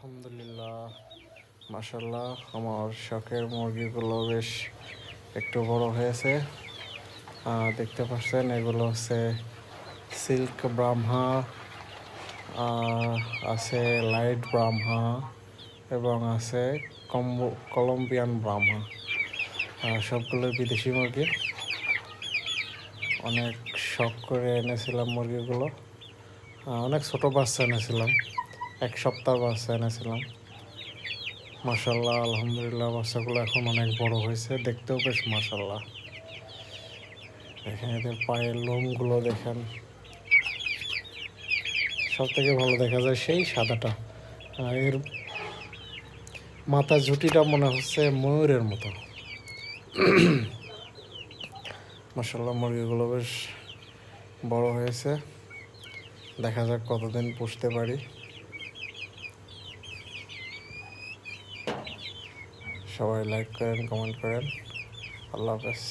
আলহামদুলিল্লাহ, মাশাল্লাহ আমার শখের মুরগিগুলো বেশ একটু বড় হয়েছে। দেখতে পাচ্ছেন এগুলো হচ্ছে সিল্ক ব্রাহ্মা, আছে লাইট ব্রাহ্মা এবং আছে কলম্বিয়ান ব্রাহ্মা। সবগুলো বিদেশি মুরগি। অনেক শখ করে এনেছিলাম মুরগিগুলো। অনেক ছোট বাচ্চা এনেছিলাম, 1 সপ্তাহ বাচ্চা এনেছিলাম। মাশাল্লাহ আলহামদুলিল্লাহ, বাচ্চাগুলো এখন অনেক বড় হয়েছে, দেখতেও বেশ মাশাল্লাহ। দেখেন এদের পায়ের লোমগুলো দেখেন, সব থেকে ভালো দেখা যায় সেই সাদাটা। এর মাথা ঝুঁটিটা মনে হচ্ছে ময়ূরের মতো। মাশাল্লাহ মুরগিগুলো বেশ বড় হয়েছে, দেখা যাক কতদিন পুষতে পারি। সবাই লাইক করেন, কমেন্ট করেন। আল্লাহ হাফেজ।